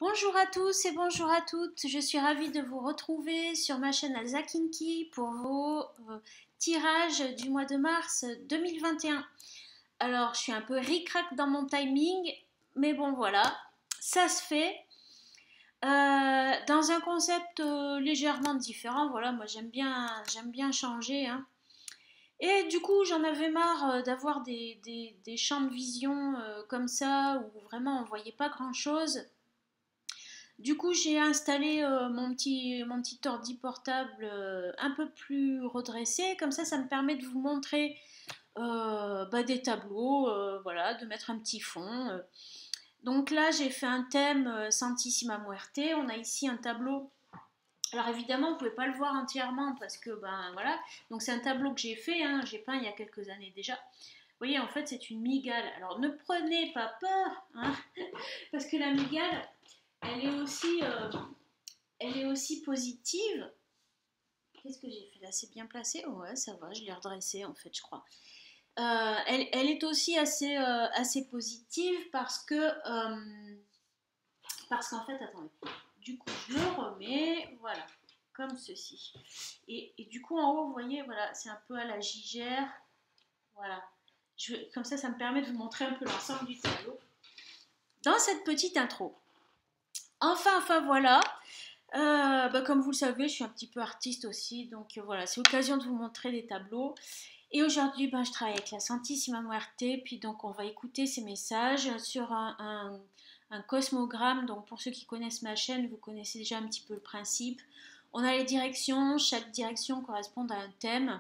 Bonjour à tous et bonjour à toutes, je suis ravie de vous retrouver sur ma chaîne Elsa Kinky pour vos tirages du mois de mars 2021. Alors, je suis un peu ric-rac dans mon timing, mais bon voilà, ça se fait. Dans un concept légèrement différent, voilà, moi j'aime bien changer, hein. Et du coup, j'en avais marre d'avoir des champs de vision comme ça, où vraiment on voyait pas grand-chose. Du coup, j'ai installé mon petit ordi portable un peu plus redressé. Comme ça me permet de vous montrer des tableaux, voilà, de mettre un petit fond. Donc là, j'ai fait un thème Santissima Muerte. On a ici un tableau. Alors évidemment, vous ne pouvez pas le voir entièrement parce que, ben voilà. Donc c'est un tableau que j'ai fait, hein, j'ai peint il y a quelques années déjà. Vous voyez, en fait, c'est une mygale. Alors ne prenez pas peur, hein, parce que la mygale, elle est aussi, euh, elle est aussi positive. Qu'est-ce que j'ai fait là? C'est bien placé? Ouais, ça va, je l'ai redressé en fait, je crois. Elle est aussi assez positive parce qu'en fait, attendez, du coup, je le remets, voilà, comme ceci. Et du coup, en haut, vous voyez, voilà, c'est un peu à la gigère, voilà. Comme ça me permet de vous montrer un peu l'ensemble du tableau dans cette petite intro. Enfin, voilà. Comme vous le savez, je suis un petit peu artiste aussi, donc voilà, c'est l'occasion de vous montrer des tableaux. Et aujourd'hui, je travaille avec la Santissima Muerte, puis donc on va écouter ces messages sur un cosmogramme. Donc pour ceux qui connaissent ma chaîne, vous connaissez déjà un petit peu le principe. On a les directions, chaque direction correspond à un thème.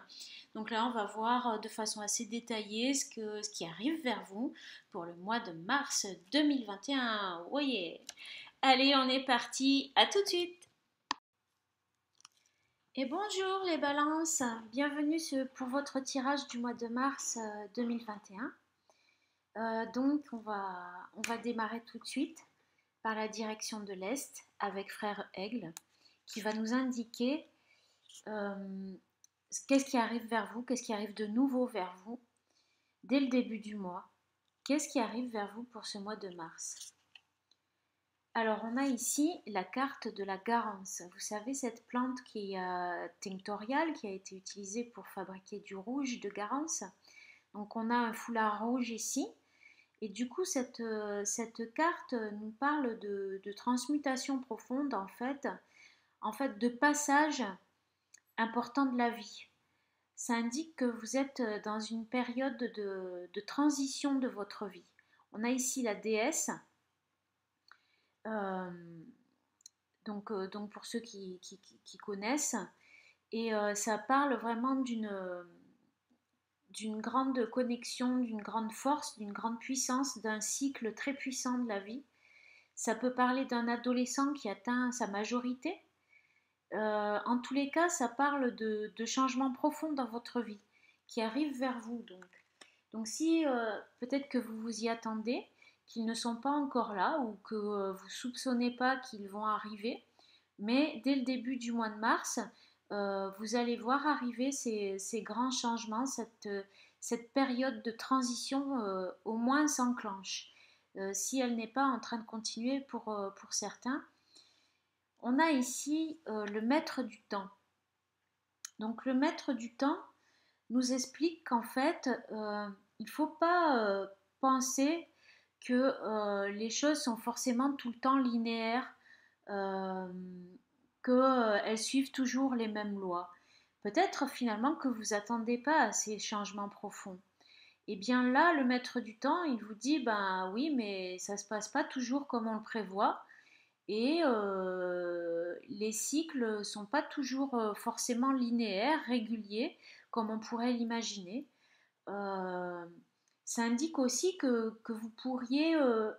Donc là, on va voir de façon assez détaillée ce qui arrive vers vous pour le mois de mars 2021. Voyez. Allez, on est parti. À tout de suite. Et bonjour les balances, bienvenue pour votre tirage du mois de mars 2021. Donc on va démarrer tout de suite par la direction de l'Est avec Frère Aigle qui va nous indiquer euh, qu'est-ce qui arrive vers vous, qu'est-ce qui arrive de nouveau vers vous dès le début du mois, qu'est-ce qui arrive vers vous pour ce mois de mars. Alors, on a ici la carte de la garance. Vous savez, cette plante qui est tinctoriale, qui a été utilisée pour fabriquer du rouge de garance. Donc, on a un foulard rouge ici. Et du coup, cette carte nous parle de transmutation profonde, en fait, de passage important de la vie. Ça indique que vous êtes dans une période de transition de votre vie. On a ici la déesse. Euh, donc pour ceux qui connaissent, et ça parle vraiment d'une grande connexion, d'une grande force, d'une grande puissance, d'un cycle très puissant de la vie. Ça peut parler d'un adolescent qui atteint sa majorité. En tous les cas, ça parle de changements profonds dans votre vie qui arrivent vers vous. Donc si peut-être que vous vous y attendez, qu'ils ne sont pas encore là ou que vous ne soupçonnez pas qu'ils vont arriver, mais dès le début du mois de mars, vous allez voir arriver ces grands changements, cette période de transition au moins s'enclenche, si elle n'est pas en train de continuer pour certains. On a ici le maître du temps. Donc le maître du temps nous explique qu'en fait, il ne faut pas penser que les choses sont forcément tout le temps linéaires, euh, qu'elles suivent toujours les mêmes lois. Peut-être finalement que vous attendez pas à ces changements profonds. Et bien là, le maître du temps, il vous dit, ben oui, mais ça ne se passe pas toujours comme on le prévoit. Et les cycles ne sont pas toujours forcément linéaires, réguliers, comme on pourrait l'imaginer. Euh, Ça indique aussi que vous pourriez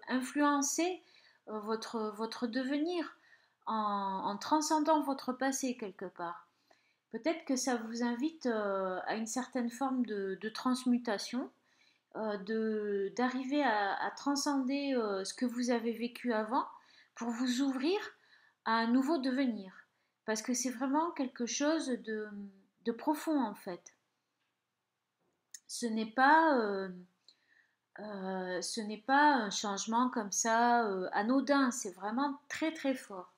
influencer votre devenir en transcendant votre passé quelque part. Peut-être que ça vous invite à une certaine forme de transmutation, d'arriver à transcender ce que vous avez vécu avant pour vous ouvrir à un nouveau devenir. Parce que c'est vraiment quelque chose de profond en fait. Ce n'est pas Ce n'est pas un changement comme ça anodin, c'est vraiment très très fort.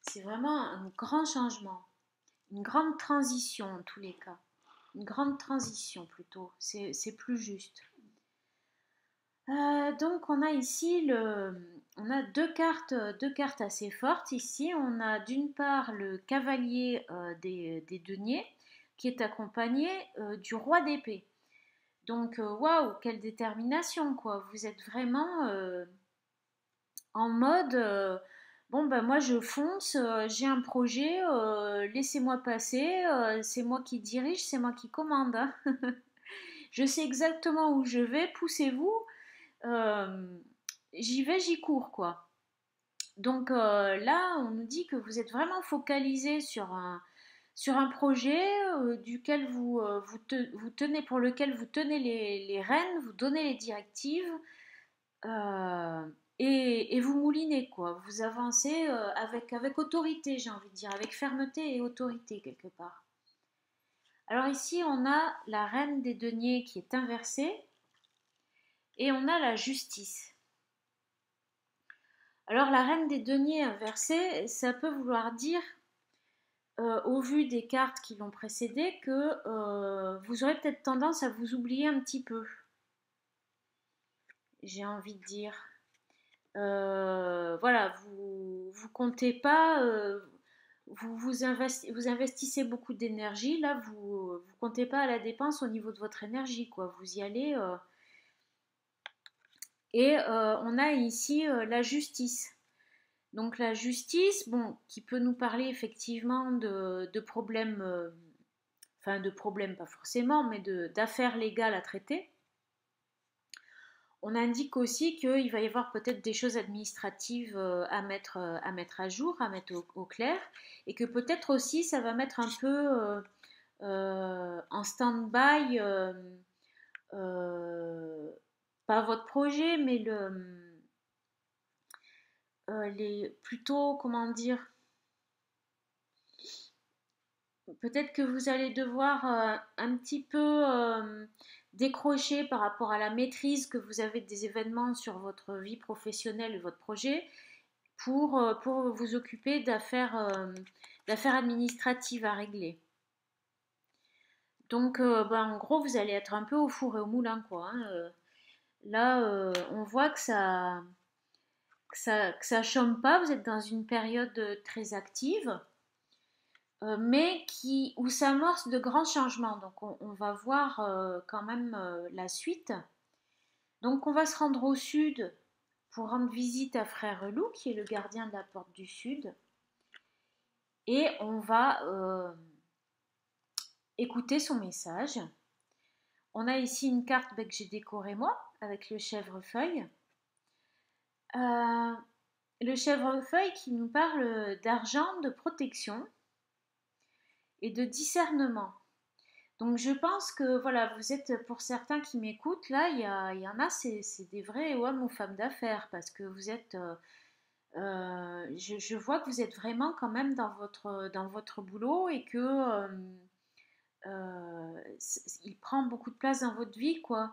C'est vraiment un grand changement, une grande transition en tous les cas. Une grande transition plutôt, c'est plus juste. Donc on a ici on a deux cartes assez fortes ici. On a d'une part le cavalier des deniers qui est accompagné du roi d'épée. Donc waouh, quelle détermination quoi. Vous êtes vraiment en mode bon ben moi je fonce, j'ai un projet, laissez-moi passer, c'est moi qui dirige, c'est moi qui commande, hein. Je sais exactement où je vais, poussez-vous. Euh, J'y vais, j'y cours, quoi. Donc là, on nous dit que vous êtes vraiment focalisé sur un projet duquel vous tenez, pour lequel vous tenez les rênes, vous donnez les directives euh, et vous moulinez, quoi. Vous avancez avec autorité, j'ai envie de dire, avec fermeté et autorité, quelque part. Alors ici, on a la reine des deniers qui est inversée et on a la justice. Alors la reine des deniers inversée, ça peut vouloir dire, au vu des cartes qui l'ont précédée, que vous aurez peut-être tendance à vous oublier un petit peu, j'ai envie de dire. Voilà, vous comptez pas, vous investissez beaucoup d'énergie, là vous comptez pas à la dépense au niveau de votre énergie, quoi. Vous y allez. Et on a ici la justice. Donc la justice, bon, qui peut nous parler effectivement de problèmes, enfin de problèmes pas forcément, mais d'affaires légales à traiter. On indique aussi qu'il va y avoir peut-être des choses administratives à mettre à jour, à mettre au clair, et que peut-être aussi ça va mettre un peu en stand-by, pas votre projet, mais plutôt, comment dire, peut-être que vous allez devoir un petit peu décrocher par rapport à la maîtrise que vous avez des événements sur votre vie professionnelle et votre projet pour vous occuper d'affaires administratives à régler. Donc, ben, en gros, vous allez être un peu au four et au moulin, quoi, hein. Là, on voit que ça chôme pas, vous êtes dans une période très active. Mais où s'amorce de grands changements. Donc on va voir quand même la suite. Donc on va se rendre au sud pour rendre visite à Frère Loup, qui est le gardien de la porte du sud. Et on va écouter son message. On a ici une carte que j'ai décorée moi, avec le chèvrefeuille. Le chèvrefeuille qui nous parle d'argent, de protection et de discernement. Donc je pense que voilà, vous êtes, pour certains qui m'écoutent, là, il y en a, c'est des vrais hommes ou femmes d'affaires, parce que vous êtes, je vois que vous êtes vraiment quand même dans votre boulot et que il prend beaucoup de place dans votre vie, quoi.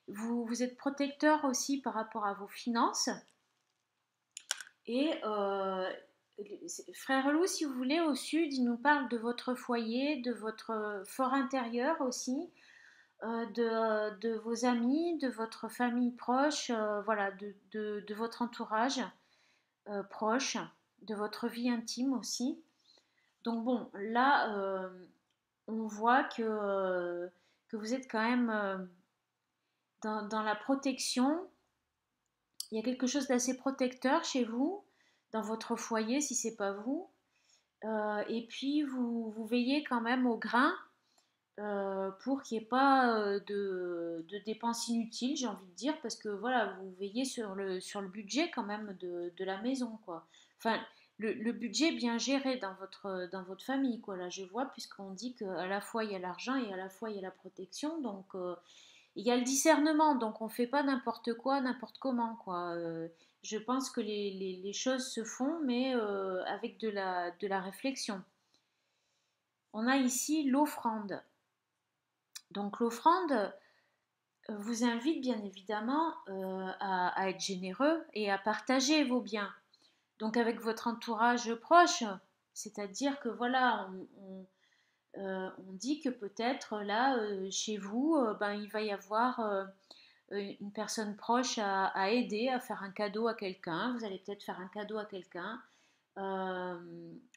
Vous êtes protecteur aussi par rapport à vos finances. Et Frère Loup, si vous voulez, au sud, il nous parle de votre foyer, de votre fort intérieur aussi, de vos amis, de votre famille proche, voilà, de votre entourage proche, de votre vie intime aussi. Donc bon, là, on voit que vous êtes quand même dans la protection. Il y a quelque chose d'assez protecteur chez vous, dans votre foyer si c'est pas vous. Et puis vous veillez quand même au grain pour qu'il n'y ait pas de dépenses inutiles, j'ai envie de dire, parce que voilà, vous veillez sur le budget quand même de la maison, quoi. Enfin, le budget bien géré dans votre famille, quoi. Là, je vois, puisqu'on dit qu'à la fois il y a l'argent et à la fois il y a la protection, donc il y a le discernement, donc on ne fait pas n'importe quoi, n'importe comment, quoi. Je pense que les choses se font, mais avec de la réflexion. On a ici l'offrande. Donc l'offrande, vous invite bien évidemment à être généreux et à partager vos biens. Donc avec votre entourage proche, c'est-à-dire que voilà, on dit que peut-être là, chez vous, ben, il va y avoir une personne proche à aider, à faire un cadeau à quelqu'un. Vous allez peut-être faire un cadeau à quelqu'un. Euh,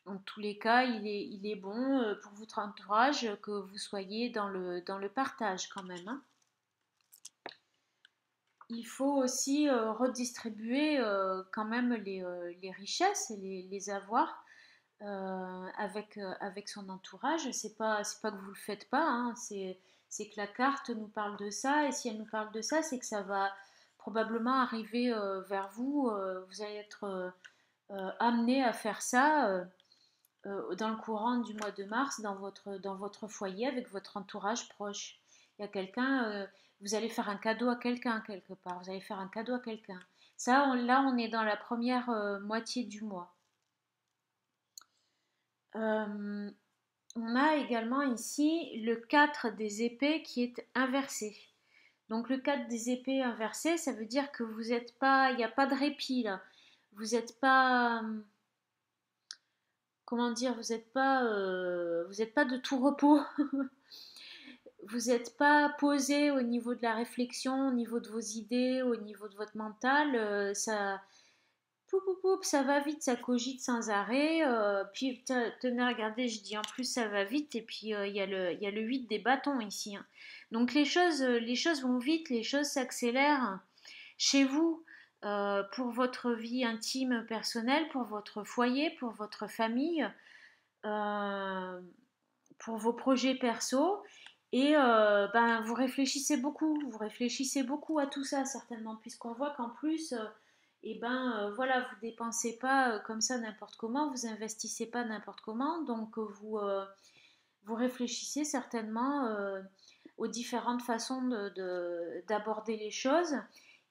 En tous les cas, il est bon pour votre entourage que vous soyez dans le partage quand même, hein. Il faut aussi redistribuer quand même les richesses et les avoirs avec son entourage. C'est pas que vous le faites pas, hein, c'est que la carte nous parle de ça, et si elle nous parle de ça, c'est que ça va probablement arriver vers vous. Vous allez être amené à faire ça dans le courant du mois de mars dans votre foyer avec votre entourage proche. Il y a quelqu'un, vous allez faire un cadeau à quelqu'un quelque part, vous allez faire un cadeau à quelqu'un. Ça, là, on est dans la première moitié du mois. Euh, on a également ici le 4 des épées qui est inversé. Donc le 4 des épées inversé, ça veut dire que vous n'êtes pas, il n'y a pas de répit là. Vous n'êtes pas, comment dire, vous n'êtes pas de tout repos. Vous n'êtes pas posé au niveau de la réflexion, au niveau de vos idées, au niveau de votre mental. Ça, poup, poup, poup, ça va vite, ça cogite sans arrêt. Puis tenez, regardez, je dis en plus ça va vite. Et puis il y a le 8 des bâtons ici, hein. Donc les choses vont vite, les choses s'accélèrent chez vous. Pour votre vie intime personnelle, pour votre foyer, pour votre famille, euh, pour vos projets perso. Et ben, vous réfléchissez beaucoup à tout ça certainement, puisqu'on voit qu'en plus, et ben, voilà, vous dépensez pas comme ça n'importe comment, vous investissez pas n'importe comment, donc vous réfléchissez certainement aux différentes façons d'aborder les choses.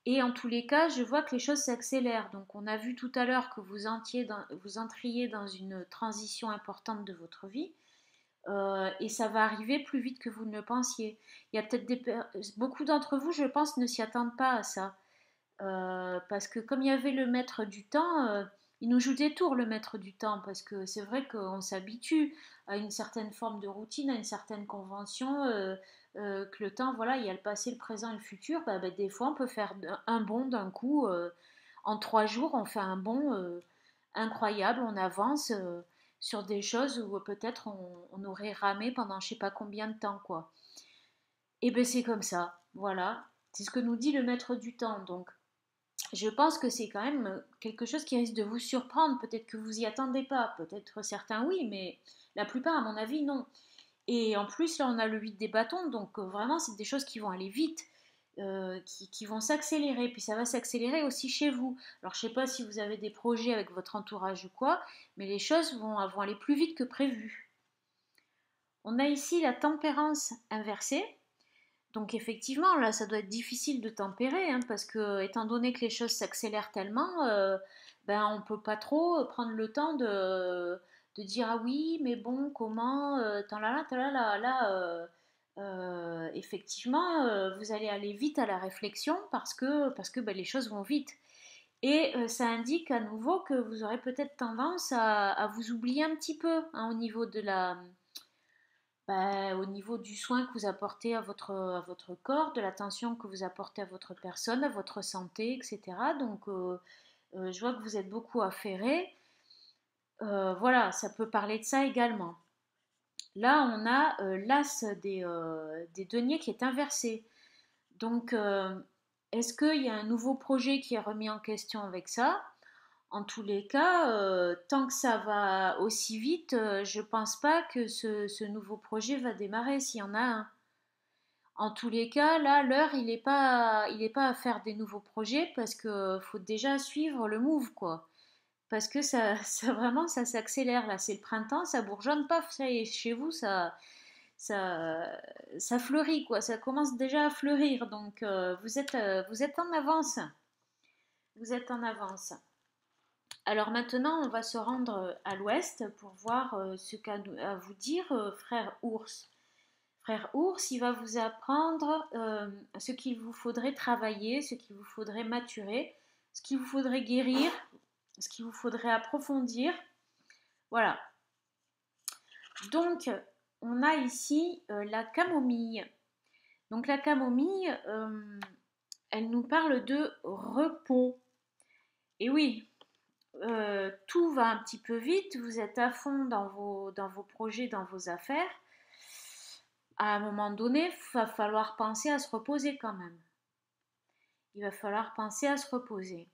Et en tous les cas, je vois que les choses s'accélèrent. Donc on a vu tout à l'heure que vous entriez dans une transition importante de votre vie. Et ça va arriver plus vite que vous ne le pensiez. Il y a peut-être beaucoup d'entre vous, je pense, ne s'y attendent pas à ça. Parce que comme il y avait le maître du temps, il nous joue des tours le maître du temps, parce que c'est vrai qu'on s'habitue à une certaine forme de routine, à une certaine convention, que le temps, voilà, il y a le passé, le présent et le futur. Bah, des fois, on peut faire un bond d'un coup. En 3 jours, on fait un bond incroyable, on avance sur des choses où peut-être on aurait ramé pendant je sais pas combien de temps, quoi. Et ben c'est comme ça, voilà. C'est ce que nous dit le maître du temps, donc je pense que c'est quand même quelque chose qui risque de vous surprendre. Peut-être que vous y attendez pas, peut-être certains oui, mais la plupart, à mon avis, non. Et en plus, là, on a le 8 des bâtons, donc vraiment, c'est des choses qui vont aller vite, qui vont s'accélérer. Puis ça va s'accélérer aussi chez vous. Alors, je sais pas si vous avez des projets avec votre entourage ou quoi, mais les choses vont aller plus vite que prévu. On a ici la tempérance inversée. Donc effectivement, là, ça doit être difficile de tempérer, hein, parce que étant donné que les choses s'accélèrent tellement, ben on peut pas trop prendre le temps de dire ah oui, mais bon, comment, effectivement, vous allez aller vite à la réflexion parce que ben, les choses vont vite. Et ça indique à nouveau que vous aurez peut-être tendance à vous oublier un petit peu, hein, au niveau de la, bah, au niveau du soin que vous apportez à votre corps, de l'attention que vous apportez à votre personne, à votre santé, etc. Donc, je vois que vous êtes beaucoup affairé. Voilà, ça peut parler de ça également. Là, on a l'as des deniers qui est inversé. Donc, est-ce qu'il y a un nouveau projet qui est remis en question avec ça? En tous les cas, tant que ça va aussi vite, je pense pas que ce nouveau projet va démarrer s'il y en a un. En tous les cas, là, l'heure, il est pas à faire des nouveaux projets parce que faut déjà suivre le move, quoi. Parce que ça vraiment, ça s'accélère là. C'est le printemps, ça bourgeonne, paf, ça y est, chez vous, ça, ça fleurit, quoi. Ça commence déjà à fleurir. Donc, vous êtes en avance. Vous êtes en avance. Alors maintenant, on va se rendre à l'ouest pour voir ce qu'a à vous dire frère ours. Frère ours, il va vous apprendre ce qu'il vous faudrait travailler, ce qu'il vous faudrait maturer, ce qu'il vous faudrait guérir, ce qu'il vous faudrait approfondir. Voilà. Donc, on a ici la camomille. Donc, la camomille, elle nous parle de repos. Et oui, tout va un petit peu vite, vous êtes à fond dans vos projets, dans vos affaires. À un moment donné, il va falloir penser à se reposer quand même. Il va falloir penser à se reposer.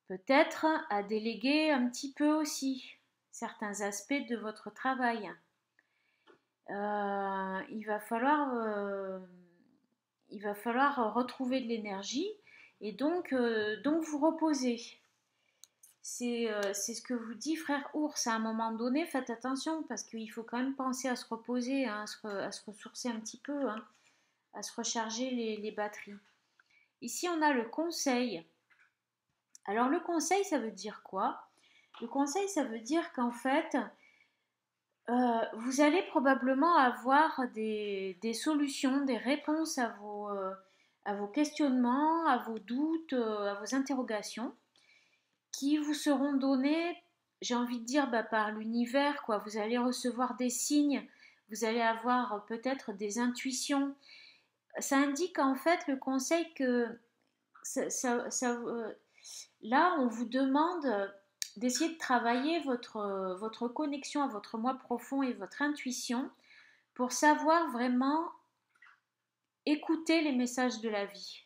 Peut-être à déléguer un petit peu aussi certains aspects de votre travail. Il va falloir retrouver de l'énergie et donc vous reposer. C'est ce que vous dit frère ours. À un moment donné, faites attention parce qu'il faut quand même penser à se reposer, hein, à se ressourcer un petit peu, hein, à se recharger les batteries. Ici, on a le conseil. Alors, le conseil, ça veut dire quoi? Le conseil, ça veut dire qu'en fait, vous allez probablement avoir des solutions, des réponses à vos questionnements, à vos doutes, à vos interrogations qui vous seront données, j'ai envie de dire, par l'univers, quoi. Vous allez recevoir des signes, vous allez avoir peut-être des intuitions. Ça indique en fait le conseil que là, on vous demande d'essayer de travailler votre connexion à votre moi profond et votre intuition pour savoir vraiment écouter les messages de la vie.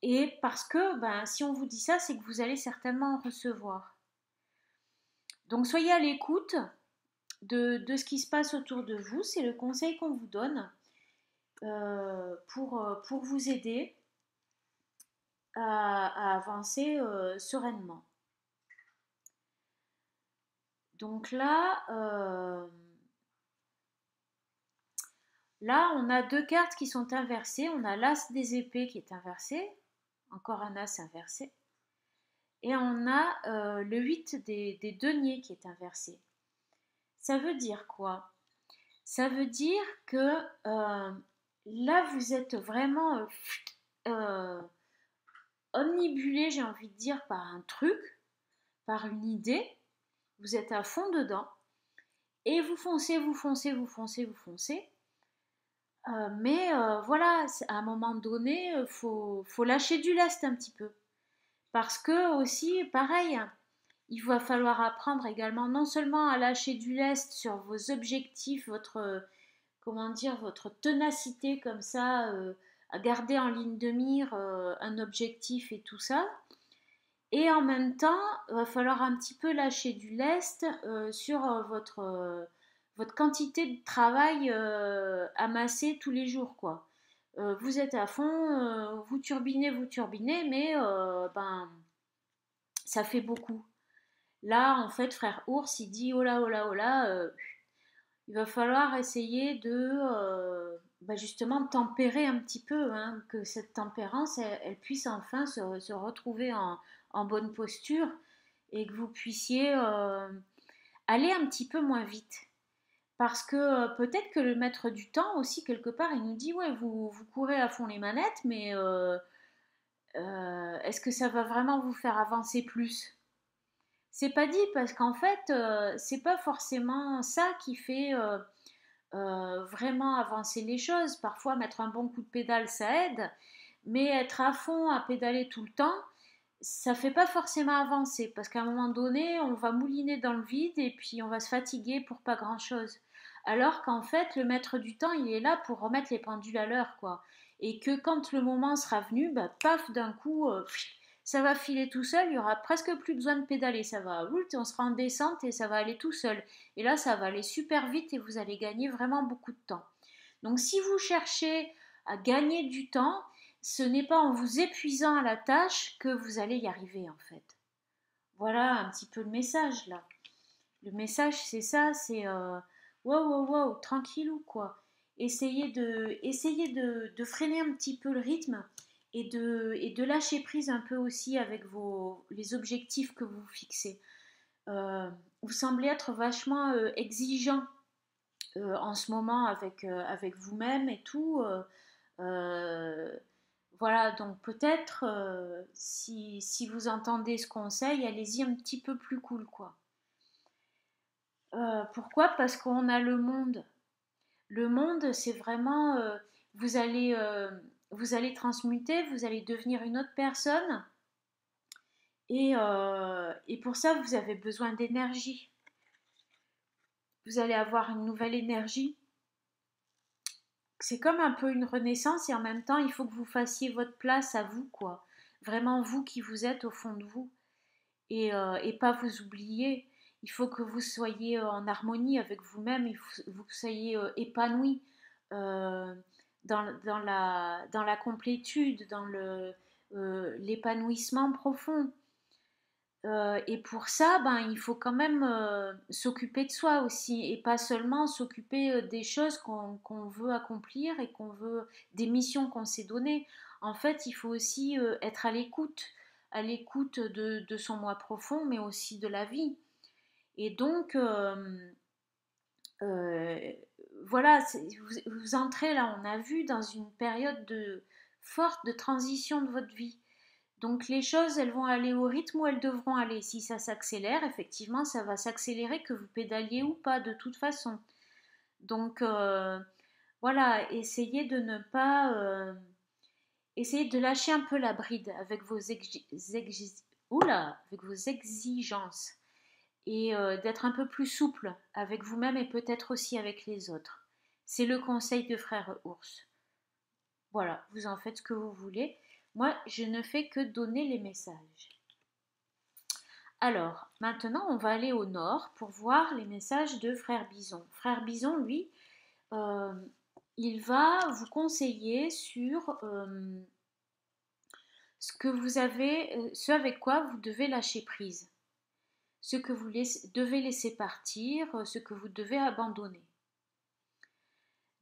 Et parce que si on vous dit ça, c'est que vous allez certainement en recevoir. Donc soyez à l'écoute de ce qui se passe autour de vous. C'est le conseil qu'on vous donne pour vous aider à avancer sereinement. Donc là, on a deux cartes qui sont inversées. On a l'as des épées qui est inversé, encore un as inversé. Et on a le 8 des deniers qui est inversé. Ça veut dire quoi? Ça veut dire que là, vous êtes vraiment omnibulé, j'ai envie de dire, par un truc, par une idée. Vous êtes à fond dedans. Et vous foncez, vous foncez, vous foncez, vous foncez. Mais voilà, à un moment donné, faut lâcher du lest un petit peu. Parce que aussi, pareil, il va falloir apprendre également non seulement à lâcher du lest sur vos objectifs, votre ténacité comme ça, à garder en ligne de mire un objectif et tout ça. Et en même temps, il va falloir un petit peu lâcher du lest sur votre quantité de travail amassée tous les jours, quoi. Vous êtes à fond, vous turbinez, mais ça fait beaucoup. Là, en fait, frère ours, il dit oh là, oh là, oh là, il va falloir essayer de justement tempérer un petit peu, hein, que cette tempérance, elle puisse enfin se retrouver en bonne posture et que vous puissiez aller un petit peu moins vite. Parce que peut-être que le maître du temps aussi, quelque part, il nous dit, ouais, vous courez à fond les manettes, mais est-ce que ça va vraiment vous faire avancer plus? C'est pas dit parce qu'en fait, c'est pas forcément ça qui fait vraiment avancer les choses. Parfois, mettre un bon coup de pédale, ça aide, mais être à fond à pédaler tout le temps, ça fait pas forcément avancer parce qu'à un moment donné, on va mouliner dans le vide et puis on va se fatiguer pour pas grand-chose. Alors qu'en fait, le maître du temps, il est là pour remettre les pendules à l'heure, quoi. Et que quand le moment sera venu, paf, d'un coup, ça va filer tout seul, il y aura presque plus besoin de pédaler, ça va, on sera en descente et ça va aller tout seul. Et là, ça va aller super vite et vous allez gagner vraiment beaucoup de temps. Donc si vous cherchez à gagner du temps, ce n'est pas en vous épuisant à la tâche que vous allez y arriver en fait. Voilà un petit peu le message là. Le message c'est ça, c'est wow, tranquillou quoi. Essayez de freiner un petit peu le rythme et de lâcher prise un peu aussi avec les objectifs que vous fixez. Vous semblez être vachement exigeant en ce moment avec vous-même et tout. Euh, voilà, donc peut-être si vous entendez ce conseil, allez-y un petit peu plus cool, quoi. Pourquoi? Parce qu'on a le monde. Le monde, c'est vraiment, vous allez, euh, vous allez transmuter, vous allez devenir une autre personne, et pour ça, vous avez besoin d'énergie. Vous allez avoir une nouvelle énergie. C'est comme un peu une renaissance et en même temps, il faut que vous fassiez votre place à vous, quoi. Vraiment vous qui vous êtes au fond de vous et pas vous oublier. Il faut que vous soyez en harmonie avec vous-même, il faut que vous soyez épanoui euh, dans la complétude, dans l'épanouissement profond. Et pour ça, ben, il faut quand même s'occuper de soi aussi, et pas seulement s'occuper des choses qu'on veut accomplir et qu'on veut, des missions qu'on s'est données. En fait, il faut aussi être à l'écoute de son moi profond, mais aussi de la vie. Et donc, euh, voilà, vous entrez là, on a vu, dans une période forte de transition de votre vie. Donc les choses, elles vont aller au rythme où elles devront aller. Si ça s'accélère, effectivement, ça va s'accélérer que vous pédaliez ou pas, de toute façon. Donc voilà, essayez de ne pas... essayez de lâcher un peu la bride avec avec vos exigences et d'être un peu plus souple avec vous-même et peut-être aussi avec les autres. C'est le conseil de frère ours. Voilà, vous en faites ce que vous voulez. Moi, je ne fais que donner les messages. Alors, maintenant, on va aller au nord pour voir les messages de Frère Bison. Frère Bison, lui, euh, il va vous conseiller sur ce que vous avez, ce avec quoi vous devez lâcher prise, ce que vous devez laisser partir, ce que vous devez abandonner.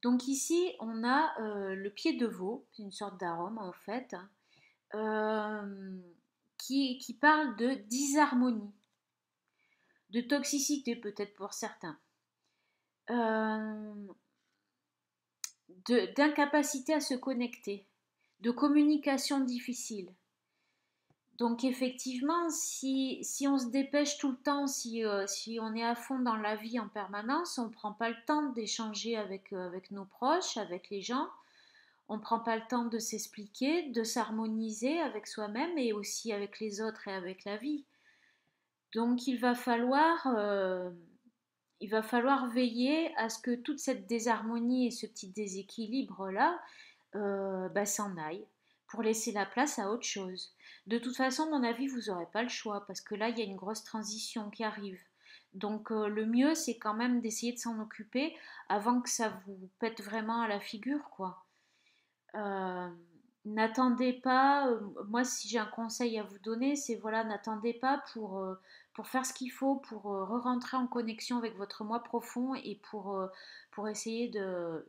Donc ici, on a le pied de veau, c'est une sorte d'arôme en fait, euh, qui parle de disharmonie, de toxicité peut-être pour certains, euh, d'incapacité à se connecter, de communication difficile. Donc effectivement, si on se dépêche tout le temps, si on est à fond dans la vie en permanence, on ne prend pas le temps d'échanger avec nos proches, avec les gens, on ne prend pas le temps de s'expliquer, de s'harmoniser avec soi-même et aussi avec les autres et avec la vie. Donc il va falloir veiller à ce que toute cette désharmonie et ce petit déséquilibre-là s'en aille pour laisser la place à autre chose. De toute façon, à mon avis, vous n'aurez pas le choix parce que là, il y a une grosse transition qui arrive. Donc le mieux, c'est quand même d'essayer de s'en occuper avant que ça vous pète vraiment à la figure, quoi. Euh, N'attendez pas, moi si j'ai un conseil à vous donner, c'est voilà, n'attendez pas pour faire ce qu'il faut, pour re-rentrer en connexion avec votre moi profond et pour essayer de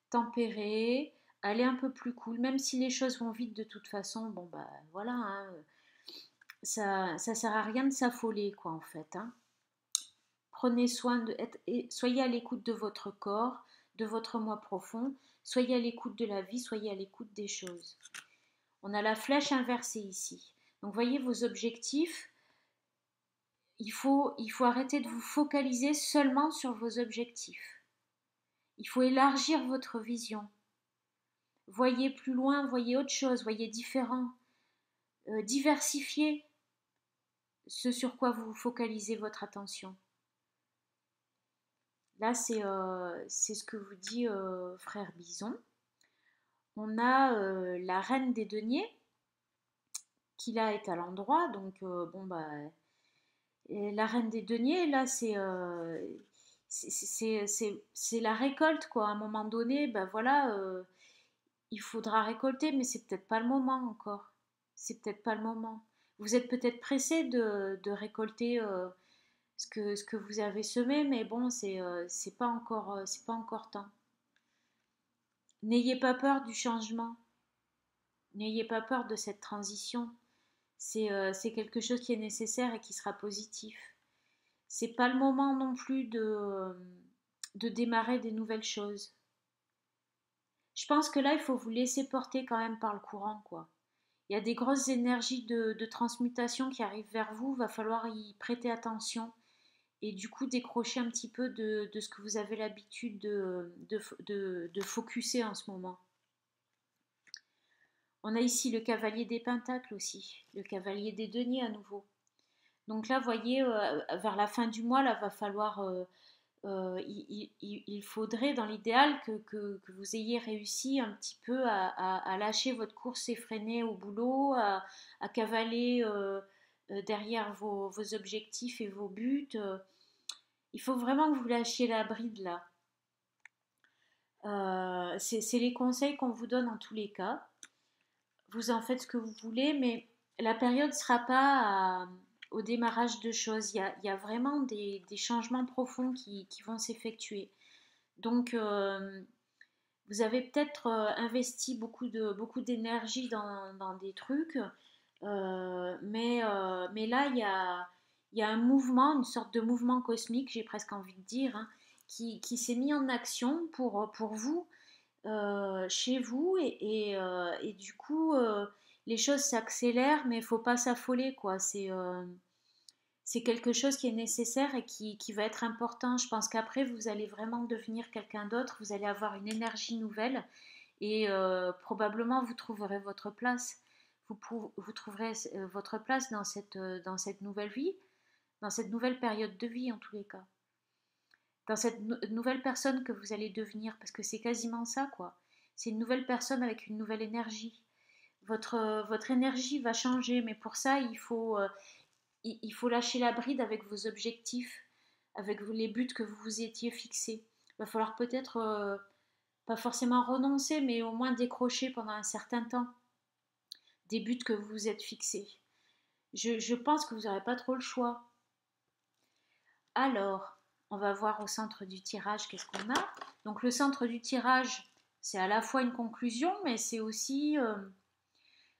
tempérer, aller un peu plus cool, même si les choses vont vite de toute façon, bon bah voilà, hein, ça sert à rien de s'affoler quoi en fait, hein. Prenez soin et soyez à l'écoute de votre corps, de votre moi profond, soyez à l'écoute de la vie, soyez à l'écoute des choses. On a la flèche inversée ici. Donc voyez vos objectifs, il faut arrêter de vous focaliser seulement sur vos objectifs. Il faut élargir votre vision. Voyez plus loin, voyez autre chose, voyez différent. Diversifiez ce sur quoi vous focalisez votre attention. Là, c'est ce que vous dit Frère Bison. On a la reine des deniers qui là est à l'endroit. Donc, bon, bah, et la reine des deniers, là, c'est la récolte, quoi. À un moment donné, ben voilà, il faudra récolter, mais c'est peut-être pas le moment encore. C'est peut-être pas le moment. Vous êtes peut-être pressé de récolter ce que vous avez semé, mais bon, c'est pas encore temps. N'ayez pas peur du changement. N'ayez pas peur de cette transition. C'est quelque chose qui est nécessaire et qui sera positif. C'est pas le moment non plus de démarrer des nouvelles choses. Je pense que là, il faut vous laisser porter quand même par le courant, quoi. Il y a des grosses énergies de transmutation qui arrivent vers vous, va falloir y prêter attention et du coup décrocher un petit peu de ce que vous avez l'habitude de focuser en ce moment. On a ici le cavalier des pentacles aussi, le cavalier des deniers à nouveau. Donc là, vous voyez, vers la fin du mois, là, va falloir il faudrait dans l'idéal que vous ayez réussi un petit peu à lâcher votre course effrénée au boulot, à cavaler derrière vos objectifs et vos buts. Il faut vraiment que vous lâchiez la bride là. C'est les conseils qu'on vous donne en tous les cas. Vous en faites ce que vous voulez, mais la période ne sera pas au démarrage de choses. Il y a vraiment des changements profonds qui vont s'effectuer. Donc, vous avez peut-être investi beaucoup d'énergie dans des trucs, mais là, il y a un mouvement, une sorte de mouvement cosmique, j'ai presque envie de dire, hein, qui s'est mis en action pour vous, chez vous, et du coup, les choses s'accélèrent, mais il ne faut pas s'affoler, quoi. C'est quelque chose qui est nécessaire et qui va être important. Je pense qu'après, vous allez vraiment devenir quelqu'un d'autre, vous allez avoir une énergie nouvelle et probablement vous trouverez votre place. Vous trouverez votre place dans cette nouvelle vie, dans cette nouvelle période de vie en tous les cas. Dans cette nouvelle personne que vous allez devenir, parce que c'est quasiment ça, quoi. C'est une nouvelle personne avec une nouvelle énergie. Votre énergie va changer, mais pour ça, il faut lâcher la bride avec vos objectifs, avec les buts que vous vous étiez fixés. Il va falloir peut-être, pas forcément renoncer, mais au moins décrocher pendant un certain temps des buts que vous vous êtes fixés. Je pense que vous n'aurez pas trop le choix. Alors, on va voir au centre du tirage qu'est-ce qu'on a. Donc le centre du tirage, c'est à la fois une conclusion, mais c'est aussi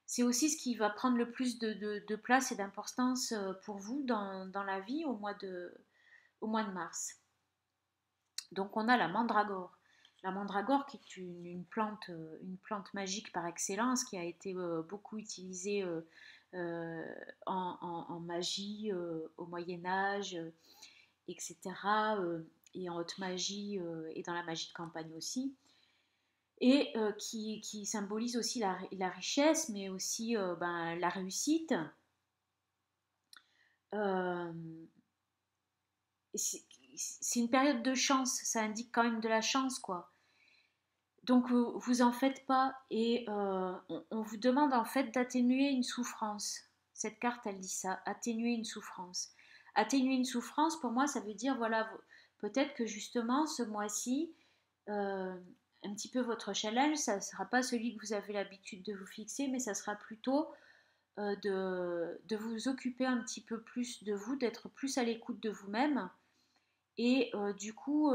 ce qui va prendre le plus de place et d'importance pour vous dans la vie au mois de mars. Donc on a la mandragore. La mandragore qui est une plante magique par excellence qui a été beaucoup utilisée en magie au Moyen Âge, etc. Et en haute magie et dans la magie de campagne aussi. Et qui symbolise aussi la richesse, mais aussi la réussite. Euh, c'est une période de chance, ça indique quand même de la chance, quoi. Donc vous en faites pas et on vous demande en fait d'atténuer une souffrance. Cette carte, elle dit ça, atténuer une souffrance. Atténuer une souffrance, pour moi, ça veut dire, voilà, peut-être que justement, ce mois-ci, un petit peu votre challenge, ça ne sera pas celui que vous avez l'habitude de vous fixer, mais ça sera plutôt de vous occuper un petit peu plus de vous, d'être plus à l'écoute de vous-même et du coup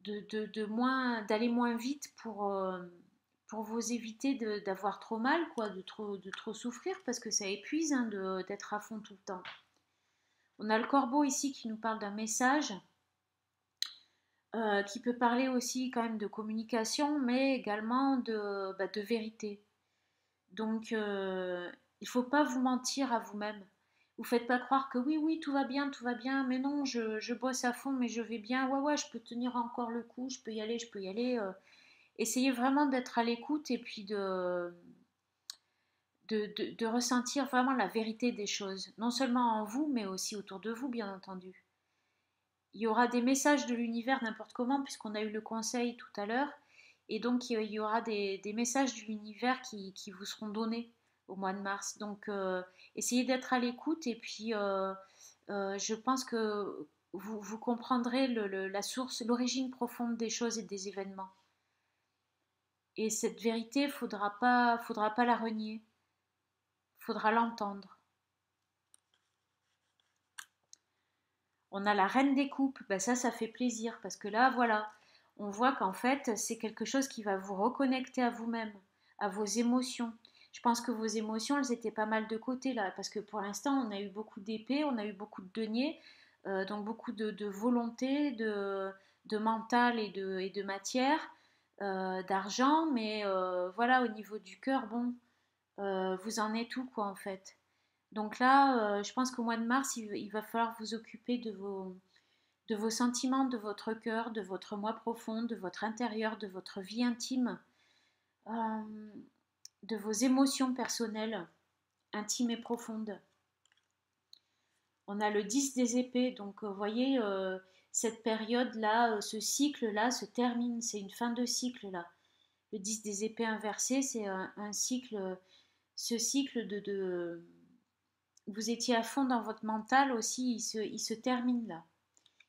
d'aller moins vite pour vous éviter d'avoir trop mal, quoi, de trop souffrir, parce que ça épuise hein, d'être à fond tout le temps. On a le corbeau ici qui nous parle d'un message qui peut parler aussi quand même de communication, mais également de vérité. Donc, il ne faut pas vous mentir à vous-même. Vous faites pas croire que oui, oui, tout va bien, mais non, je bosse à fond, mais je vais bien. Ouais, ouais, je peux tenir encore le coup, je peux y aller, je peux y aller. Essayez vraiment d'être à l'écoute et puis de ressentir vraiment la vérité des choses, non seulement en vous, mais aussi autour de vous, bien entendu. Il y aura des messages de l'univers n'importe comment, puisqu'on a eu le conseil tout à l'heure, et donc il y aura des messages de l'univers qui vous seront donnés au mois de mars. Donc essayez d'être à l'écoute, et puis je pense que vous comprendrez la source, l'origine profonde des choses et des événements. Et cette vérité, faudra pas la renier, faudra l'entendre. On a la reine des coupes, ben ça fait plaisir parce que là, voilà, on voit qu'en fait, c'est quelque chose qui va vous reconnecter à vous-même, à vos émotions. Je pense que vos émotions, elles étaient pas mal de côté là, parce que pour l'instant, on a eu beaucoup d'épées, on a eu beaucoup de deniers. donc beaucoup de volonté, de mental et de matière, d'argent, mais voilà, au niveau du cœur, bon, vous en êtes où quoi en fait. Donc là, je pense qu'au mois de mars, il va falloir vous occuper de vos sentiments, de votre cœur, de votre moi profond, de votre intérieur, de votre vie intime, euh, de vos émotions personnelles, intimes et profondes. On a le 10 des épées, donc vous voyez, cette période-là, ce cycle-là se termine, c'est une fin de cycle là. Le 10 des épées inversé, c'est un cycle, ce cycle vous étiez à fond dans votre mental aussi, il se termine là.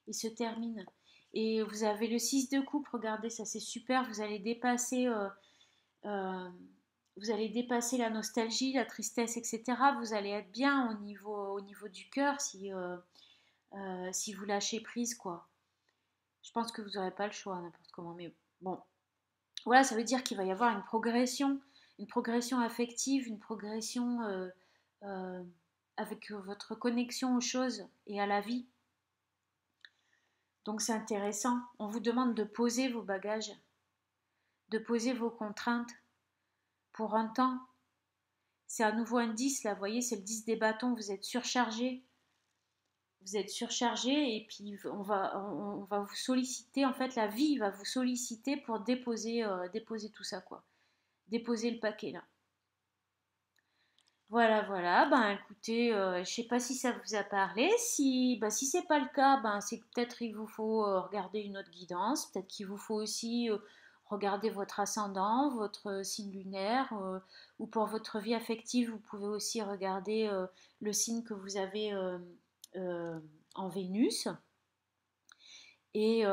Il se termine. Et vous avez le 6 de coupe, regardez, ça c'est super, euh, vous allez dépasser la nostalgie, la tristesse, etc. Vous allez être bien au niveau du cœur si vous lâchez prise, quoi. Je pense que vous n'aurez pas le choix n'importe comment, mais bon. Voilà, ça veut dire qu'il va y avoir une progression affective, une progression euh, avec votre connexion aux choses et à la vie. Donc c'est intéressant. On vous demande de poser vos bagages, de poser vos contraintes pour un temps. C'est à nouveau un 10 là, vous voyez, c'est le 10 des bâtons, vous êtes surchargé. Vous êtes surchargé et puis on va vous solliciter, en fait la vie va vous solliciter pour déposer tout ça quoi. Déposer le paquet là. Voilà, voilà, ben écoutez, je sais pas si ça vous a parlé, si c'est pas le cas, ben c'est que peut-être il vous faut regarder une autre guidance, peut-être qu'il vous faut aussi regarder votre ascendant, votre signe lunaire, ou pour votre vie affective, vous pouvez aussi regarder le signe que vous avez euh, en Vénus, et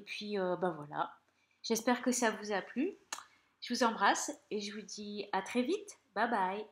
puis ben voilà, j'espère que ça vous a plu, je vous embrasse et je vous dis à très vite, bye bye.